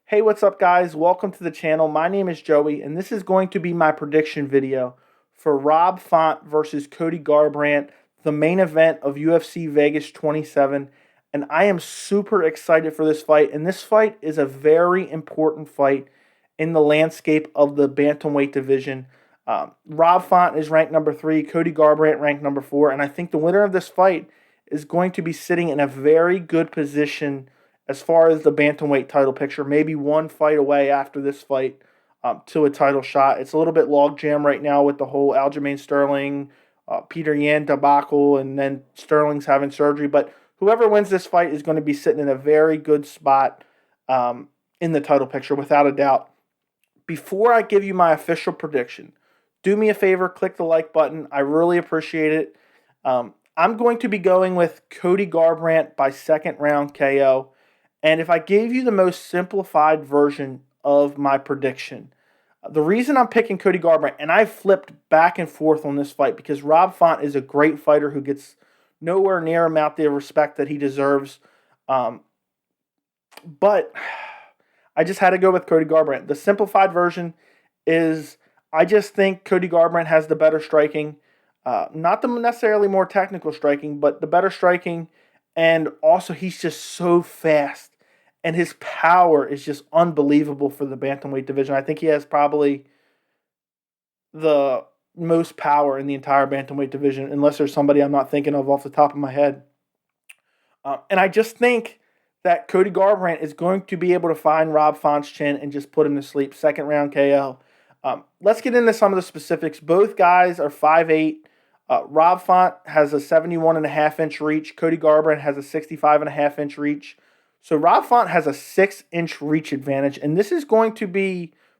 Hey, what's up, guys? Welcome to the channel. My name is Joey, and this is going to be my prediction video for Rob Font versus Cody Garbrandt, the main event of UFC Vegas 27. And I am super excited for this fight. And this fight is a very important fight in the landscape of the bantamweight division. Rob Font is ranked number 3, Cody Garbrandt ranked number 4, and I think the winner of this fight is going to be sitting in a very good position as far as the bantamweight title picture, maybe one fight away after this fight to a title shot. It's a little bit logjam right now with the whole Aljamain Sterling, Peter Yan debacle, and then Sterling's having surgery. But whoever wins this fight is going to be sitting in a very good spot in the title picture, without a doubt. Before I give you my official prediction, do me a favor, click the like button. I really appreciate it. I'm going to be going with Cody Garbrandt by second round KO. And if I gave you the most simplified version of my prediction, the reason I'm picking Cody Garbrandt, and I've flipped back and forth on this fight because Rob Font is a great fighter who gets nowhere near amount the respect that he deserves. But I just had to go with Cody Garbrandt. The simplified version is I just think Cody Garbrandt has the better striking. Not the necessarily more technical striking, but the better striking. And also, he's just so fast. And his power is just unbelievable for the bantamweight division. I think he has probably the most power in the entire bantamweight division, unless there's somebody I'm not thinking of off the top of my head. And I just think that Cody Garbrandt is going to be able to find Rob Font's chin and just put him to sleep. Second round KO. Let's get into some of the specifics. Both guys are 5'8". Rob Font has a 71.5-inch reach. Cody Garbrandt has a 65.5-inch reach. So Rob Font has a 6-inch reach advantage, and this is going to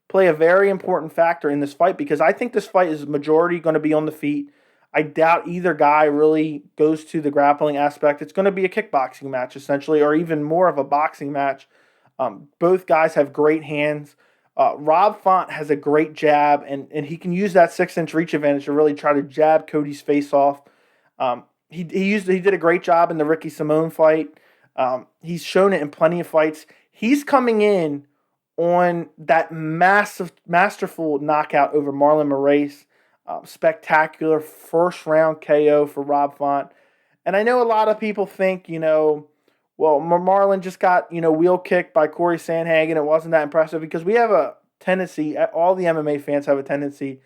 play a very important factor in this fight because I think this fight is majority going to be on the feet. I doubt either guy really goes to the grappling aspect. It's going to be a kickboxing match, essentially, or even more of a boxing match. Both guys have great hands. Rob Font has a great jab, and he can use that 6-inch reach advantage to really try to jab Cody's face off. He did a great job in the Ricky Simone fight. He's shown it in plenty of fights. He's coming in on that masterful knockout over Marlon Moraes. Spectacular first round KO for Rob Font. And I know a lot of people think, well, Marlon just got, wheel kicked by Corey Sandhagen. It wasn't that impressive because we have a tendency, all the MMA fans have a tendency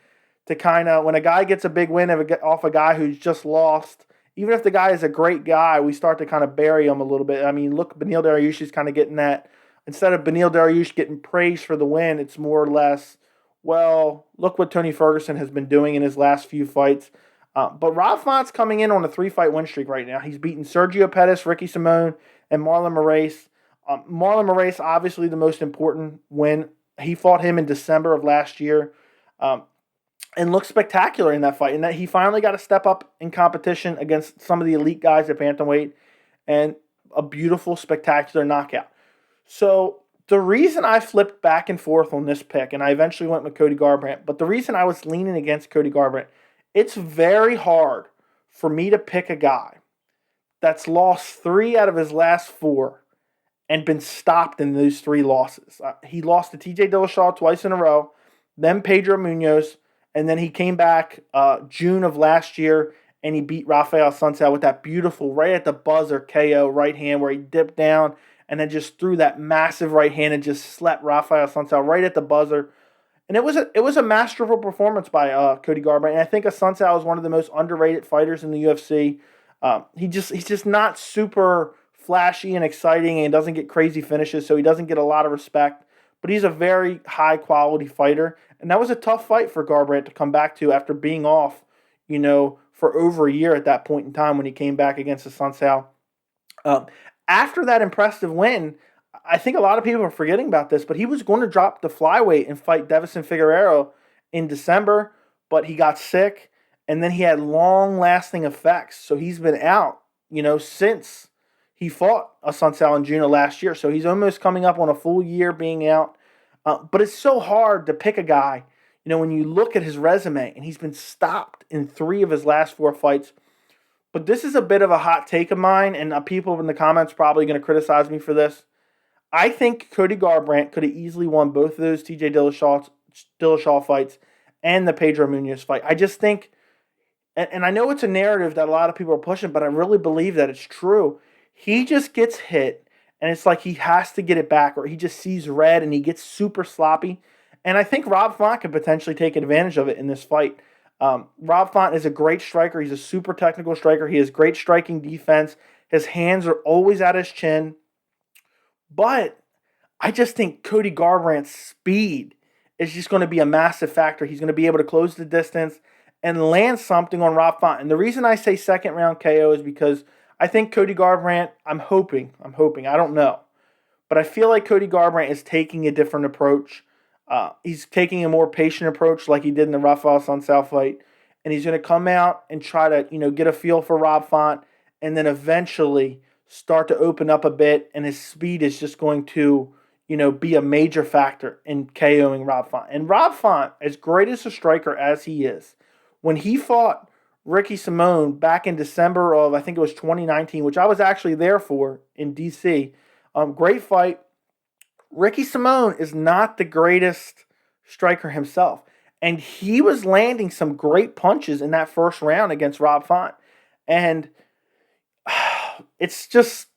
to kind of, when a guy gets a big win off a guy who's just lost, even if the guy is a great guy, we start to kind of bury him a little bit. I mean, look, Beneil Dariush kind of getting that. Instead of Beneil Dariush getting praised for the win, it's more or less, well, look what Tony Ferguson has been doing in his last few fights. But Rob Font's coming in on a 3-fight win streak right now. He's beaten Sergio Pettis, Ricky Simone, and Marlon Moraes. Marlon Moraes, obviously the most important win. He fought him in December of last year and looked spectacular in that fight. And that he finally got to step up in competition against some of the elite guys at bantamweight and a beautiful, spectacular knockout. So the reason I flipped back and forth on this pick, and I eventually went with Cody Garbrandt, but the reason I was leaning against Cody Garbrandt, it's very hard for me to pick a guy that's lost 3 out of his last 4 and been stopped in those 3 losses. He lost to TJ Dillashaw twice in a row, then Pedro Munoz, and then he came back June of last year and he beat Rafael Sunsao with that beautiful right at the buzzer KO right hand where he dipped down and then just threw that massive right hand and just slept Rafael Sunsao right at the buzzer. And it was a masterful performance by Cody Garbrandt. And I think Sunsao is one of the most underrated fighters in the UFC. He's just not super flashy and exciting and doesn't get crazy finishes, so he doesn't get a lot of respect. But he's a very high-quality fighter. And that was a tough fight for Garbrandt to come back to after being off, for over a year at that point in time when he came back against the Sunsao. After that impressive win, I think a lot of people are forgetting about this, but he was going to drop the flyweight and fight Davison Figueiredo in December, but he got sick, and then he had long-lasting effects. So he's been out, since he fought Sunsao in June of last year. So he's almost coming up on a full year being out. But it's so hard to pick a guy, when you look at his resume, and he's been stopped in 3 of his last 4 fights. But this is a bit of a hot take of mine, and people in the comments probably going to criticize me for this. I think Cody Garbrandt could have easily won both of those TJ Dillashaw fights and the Pedro Munoz fight. I just think, and I know it's a narrative that a lot of people are pushing, but I really believe that it's true. He just gets hit, and it's like he has to get it back, or he just sees red and he gets super sloppy. And I think Rob Font could potentially take advantage of it in this fight. Rob Font is a great striker. He's a super technical striker. He has great striking defense. His hands are always at his chin. But I just think Cody Garbrandt's speed is just going to be a massive factor. He's going to be able to close the distance and land something on Rob Font. And the reason I say second round KO is because I think Cody Garbrandt, I'm hoping, I don't know. But I feel like Cody Garbrandt is taking a different approach. He's taking a more patient approach like he did in the Rafael Sunsao fight. And he's going to come out and try to, get a feel for Rob Font and then eventually start to open up a bit. And his speed is just going to, be a major factor in KOing Rob Font. And Rob Font, as great as a striker as he is, when he fought Ricky Simone back in December of, I think it was 2019, which I was actually there for in D.C., great fight. Ricky Simone is not the greatest striker himself. And he was landing some great punches in that first round against Rob Font. And it's just,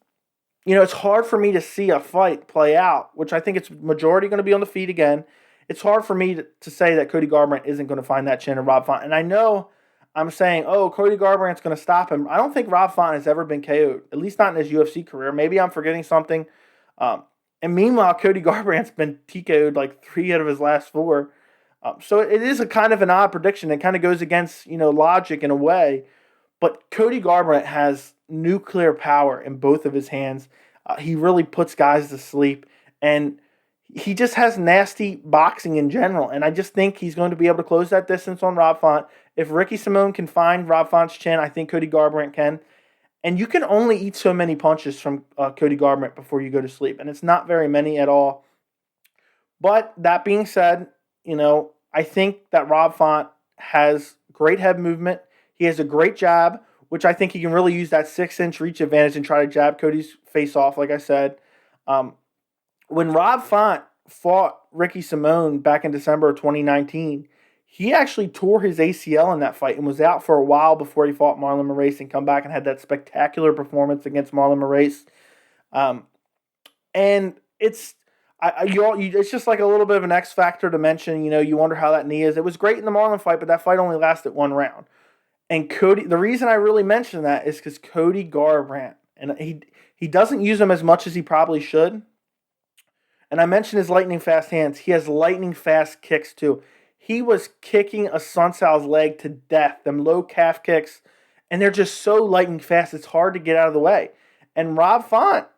it's hard for me to see a fight play out, which I think it's majority going to be on the feet again. It's hard for me to say that Cody Garbrandt isn't going to find that chin of Rob Font. And I know I'm saying, Cody Garbrandt's going to stop him. I don't think Rob Font has ever been KO'd, at least not in his UFC career. Maybe I'm forgetting something. And meanwhile, Cody Garbrandt's been TKO'd like 3 out of his last 4. So it is a kind of an odd prediction. It kind of goes against, logic in a way. But Cody Garbrandt has nuclear power in both of his hands. He really puts guys to sleep. And he just has nasty boxing in general. And I just think he's going to be able to close that distance on Rob Font. If Ricky Simone can find Rob Font's chin, I think Cody Garbrandt can. And you can only eat so many punches from Cody Garbrandt before you go to sleep. And it's not very many at all. But that being said, I think that Rob Font has great head movement. He has a great jab, which I think he can really use that 6-inch reach advantage and try to jab Cody's face off, like I said. When Rob Font fought Ricky Simone back in December of 2019, he actually tore his ACL in that fight and was out for a while before he fought Marlon Moraes and come back and had that spectacular performance against Marlon Moraes. And it's it's just like a little bit of an X factor to mention. You wonder how that knee is. It was great in the Marlon fight, but that fight only lasted 1 round. And Cody, the reason I really mention that is because Cody Garbrandt, and he doesn't use them as much as he probably should. And I mentioned his lightning fast hands. He has lightning fast kicks too. He was kicking a Sunsal's leg to death, them low calf kicks, and they're just so lightning fast, it's hard to get out of the way. And Rob Font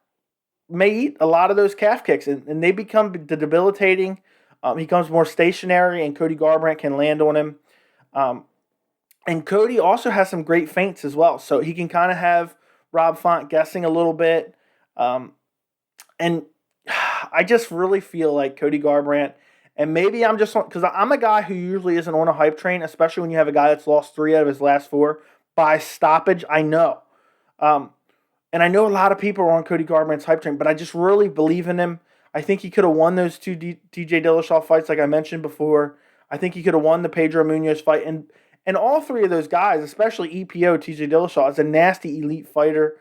may eat a lot of those calf kicks, and they become debilitating. He becomes more stationary, and Cody Garbrandt can land on him. And Cody also has some great feints as well, so he can kind of have Rob Font guessing a little bit. And I just really feel like Cody Garbrandt, and maybe I'm just, because I'm a guy who usually isn't on a hype train, especially when you have a guy that's lost 3 out of his last 4 by stoppage. I know. And I know a lot of people are on Cody Garbrandt's hype train, but I just really believe in him. I think he could have won those 2 TJ Dillashaw fights like I mentioned before. I think he could have won the Pedro Munoz fight. And all 3 of those guys, especially EPO, TJ Dillashaw, is a nasty elite fighter.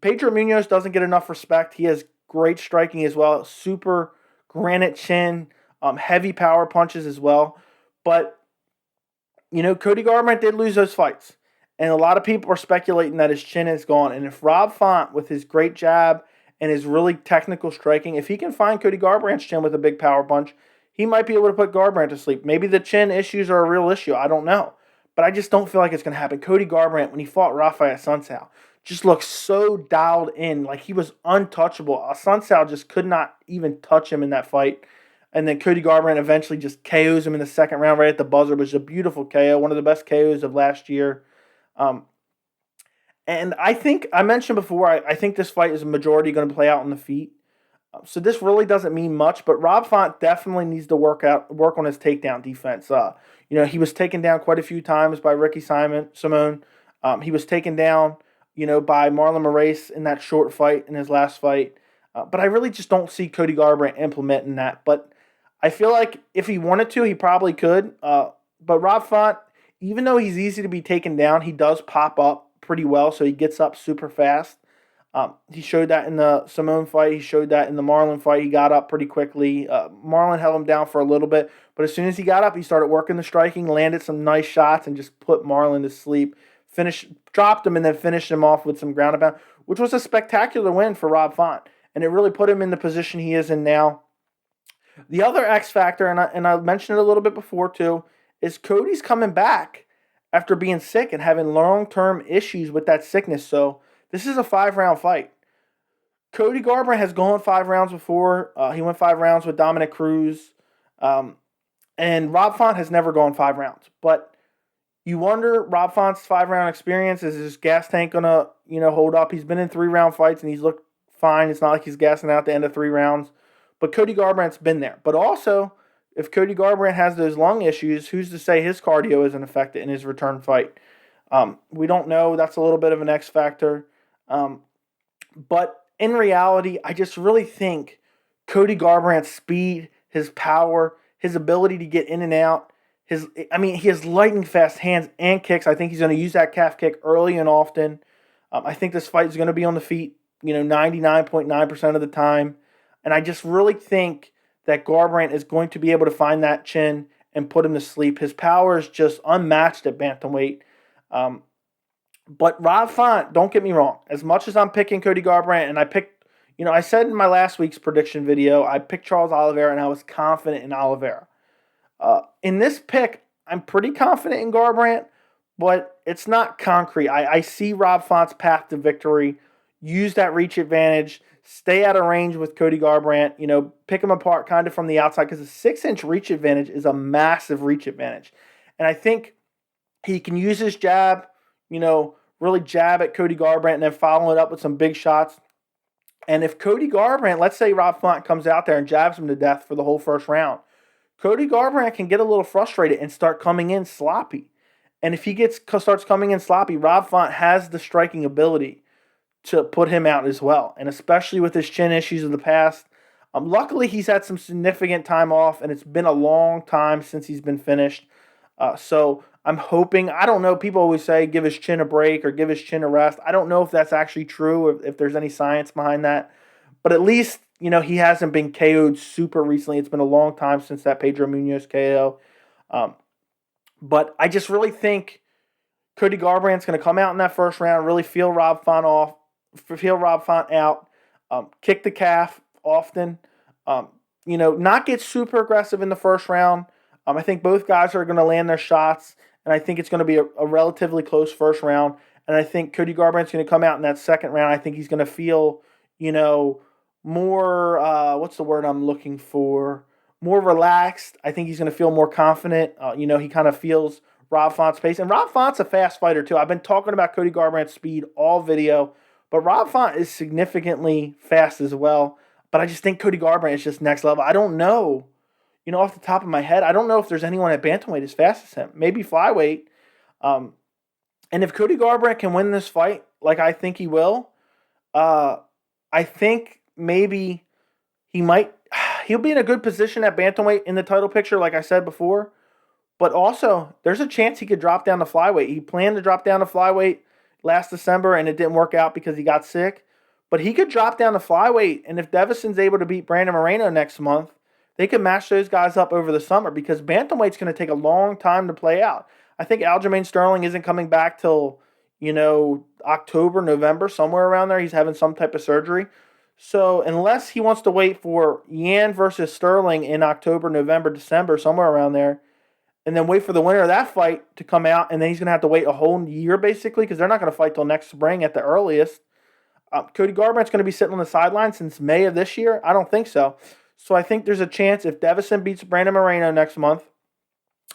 Pedro Munoz doesn't get enough respect. He has great striking as well. Super granite chin, heavy power punches as well. But, Cody Garbrandt did lose those fights. And a lot of people are speculating that his chin is gone. And if Rob Font, with his great jab and his really technical striking, if he can find Cody Garbrandt's chin with a big power punch, he might be able to put Garbrandt to sleep. Maybe the chin issues are a real issue. I don't know. But I just don't feel like it's going to happen. Cody Garbrandt, when he fought Rafael Sunsao, just looked so dialed in, like he was untouchable. Sunsao just could not even touch him in that fight. And then Cody Garbrandt eventually just KOs him in the second round right at the buzzer, which is a beautiful KO, one of the best KOs of last year. And I think, I mentioned before, I think this fight is a majority going to play out on the feet. So this really doesn't mean much, but Rob Font definitely needs to work on his takedown defense. He was taken down quite a few times by Ricky Simone. He was taken down, by Marlon Moraes in that short fight in his last fight. But I really just don't see Cody Garbrandt implementing that. But I feel like if he wanted to, he probably could. But Rob Font, even though he's easy to be taken down, he does pop up pretty well, so he gets up super fast. He showed that in the Simone fight. He showed that in the Marlon fight. He got up pretty quickly. Marlon held him down for a little bit, but as soon as he got up, he started working the striking, landed some nice shots, and just put Marlon to sleep. Dropped him, and then finished him off with some ground and pound, which was a spectacular win for Rob Font, and it really put him in the position he is in now. The other X factor, and I mentioned it a little bit before too, is Cody's coming back after being sick and having long-term issues with that sickness. So this is a 5-round fight. Cody Garbrandt has gone 5 rounds before. He went 5 rounds with Dominic Cruz. And Rob Font has never gone 5 rounds. But you wonder, Rob Font's 5-round experience, is his gas tank going to hold up? He's been in 3-round fights and he's looked fine. It's not like he's gassing out at the end of 3 rounds. But Cody Garbrandt's been there. But also, if Cody Garbrandt has those lung issues, who's to say his cardio isn't affected in his return fight? We don't know. That's a little bit of an X factor. But in reality, I just really think Cody Garbrandt's speed, his power, his ability to get in and out, he has lightning fast hands and kicks. I think he's going to use that calf kick early and often. I think this fight is going to be on the feet, 99.9% of the time. And I just really think that Garbrandt is going to be able to find that chin and put him to sleep. His power is just unmatched at bantamweight. But Rob Font, don't get me wrong. As much as I'm picking Cody Garbrandt, and I said in my last week's prediction video, I picked Charles Oliveira, and I was confident in Oliveira. In this pick, I'm pretty confident in Garbrandt, but it's not concrete. I see Rob Font's path to victory. Use that reach advantage. Stay out of range with Cody Garbrandt. Pick him apart kind of from the outside, because a 6-inch reach advantage is a massive reach advantage. And I think he can use his jab, really jab at Cody Garbrandt and then follow it up with some big shots. And if Cody Garbrandt, let's say Rob Font comes out there and jabs him to death for the whole first round, Cody Garbrandt can get a little frustrated and start coming in sloppy. And if he starts coming in sloppy, Rob Font has the striking ability to put him out as well. And especially with his chin issues of the past. Luckily, he's had some significant time off, and it's been a long time since he's been finished. So I'm hoping, I don't know, people always say give his chin a break or give his chin a rest. I don't know if that's actually true or if there's any science behind that. But at least, he hasn't been KO'd super recently. It's been a long time since that Pedro Munoz KO. But I just really think Cody Garbrandt's going to come out in that first round, really feel Rob Font out, kick the calf often, not get super aggressive in the first round. I think both guys are going to land their shots, and I think it's going to be a relatively close first round. And I think Cody Garbrandt's going to come out in that second round. I think he's going to feel, more, what's the word I'm looking for? More relaxed. I think he's going to feel more confident. He kind of feels Rob Font's pace. And Rob Font's a fast fighter, too. I've been talking about Cody Garbrandt's speed all video, but Rob Font is significantly fast as well. But I just think Cody Garbrandt is just next level. I don't know. Off the top of my head, I don't know if there's anyone at bantamweight as fast as him. Maybe flyweight. And if Cody Garbrandt can win this fight, like I think he will, I think maybe he'll be in a good position at bantamweight in the title picture, like I said before. But also, there's a chance he could drop down to flyweight. He planned to drop down to flyweight last December, and it didn't work out because he got sick. But he could drop down to flyweight, and if Devison's able to beat Brandon Moreno next month, they could match those guys up over the summer, because bantamweight's going to take a long time to play out. I think Aljamain Sterling isn't coming back till, October, November, somewhere around there. He's having some type of surgery. So unless he wants to wait for Yan versus Sterling in October, November, December, somewhere around there, and then wait for the winner of that fight to come out, and then he's going to have to wait a whole year, basically, because they're not going to fight till next spring at the earliest. Cody Garbrandt's going to be sitting on the sideline since May of this year? I don't think so. So I think there's a chance if Devison beats Brandon Moreno next month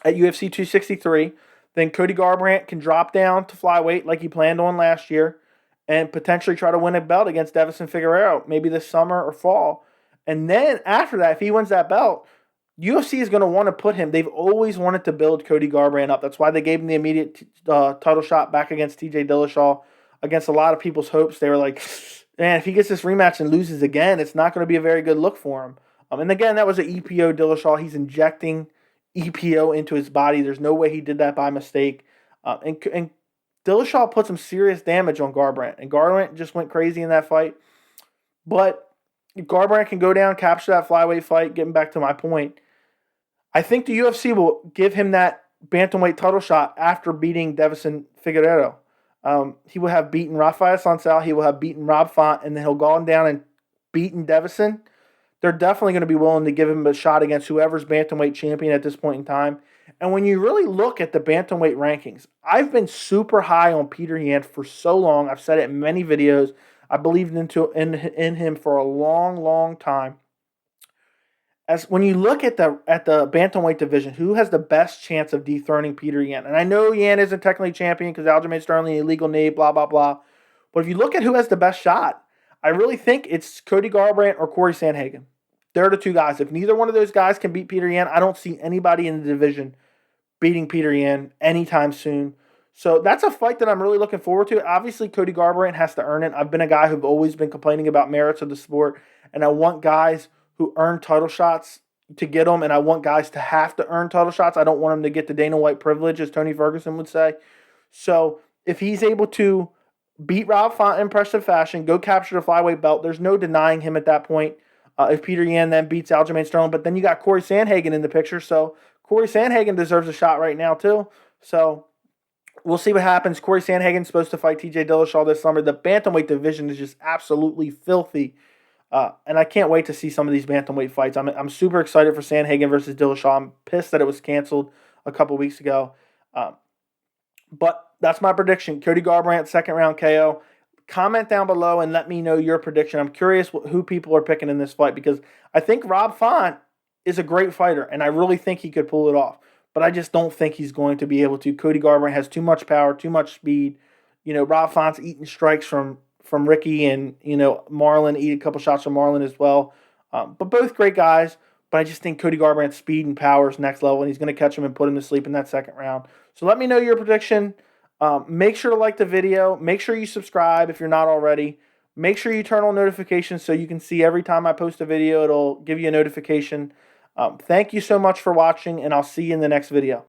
at UFC 263, then Cody Garbrandt can drop down to flyweight like he planned on last year and potentially try to win a belt against Devison Figueiredo, maybe this summer or fall. And then after that, if he wins that belt, UFC is going to want to put him. They've always wanted to build Cody Garbrandt up. That's why they gave him the immediate title shot back against TJ Dillashaw, against a lot of people's hopes. They were like, And if he gets this rematch and loses again, it's not going to be a very good look for him. And again, that was an EPO Dillashaw. He's injecting EPO into his body. There's no way he did that by mistake. And Dillashaw put some serious damage on Garbrandt. And Garbrandt just went crazy in that fight. But if Garbrandt can go down, capture that flyweight fight, getting back to my point, I think the UFC will give him that bantamweight title shot after beating Davison Figueiredo. He will have beaten Rafael Sansal, he will have beaten Rob Font, and then he'll go on down and beaten Davison. They're definitely going to be willing to give him a shot against whoever's bantamweight champion at this point in time. And when you really look at the bantamweight rankings, I've been super high on Peter Yan for so long. I've said it in many videos. I believed in him for a long, long time. As when you look at the bantamweight division, who has the best chance of dethroning Peter Yan? And I know Yan isn't technically champion because Aljamain Sterling, illegal knee, blah, blah, blah. But if you look at who has the best shot, I really think it's Cody Garbrandt or Corey Sandhagen. They're the two guys. If neither one of those guys can beat Peter Yan, I don't see anybody in the division beating Peter Yan anytime soon. So that's a fight that I'm really looking forward to. Obviously, Cody Garbrandt has to earn it. I've been a guy who's always been complaining about merits of the sport, and I want guys who earn title shots to get them, and I want guys to have to earn title shots. I don't want them to get the Dana White privilege, as Tony Ferguson would say. So if he's able to beat Rob Font in impressive fashion, go capture the flyweight belt, there's no denying him at that point. If Peter Yan then beats Aljamain Sterling, but then you got Corey Sandhagen in the picture, so Corey Sandhagen deserves a shot right now too. So we'll see what happens. Corey Sandhagen's supposed to fight TJ Dillashaw this summer. The bantamweight division is just absolutely filthy. And I can't wait to see some of these bantamweight fights. I'm super excited for Sandhagen versus Dillashaw. I'm pissed that it was canceled a couple weeks ago. But that's my prediction. Cody Garbrandt, second round KO. Comment down below and let me know your prediction. I'm curious who people are picking in this fight because I think Rob Font is a great fighter, and I really think he could pull it off. But I just don't think he's going to be able to. Cody Garbrandt has too much power, too much speed. Rob Font's eating strikes from Ricky, and Marlon eat a couple shots from Marlon as well. But both great guys. But I just think Cody Garbrandt's speed and power is next level, and he's going to catch him and put him to sleep in that second round. So let me know your prediction. Make sure to like the video. Make sure you subscribe if you're not already. Make sure you turn on notifications so you can see every time I post a video. It'll give you a notification. Thank you so much for watching, and I'll see you in the next video.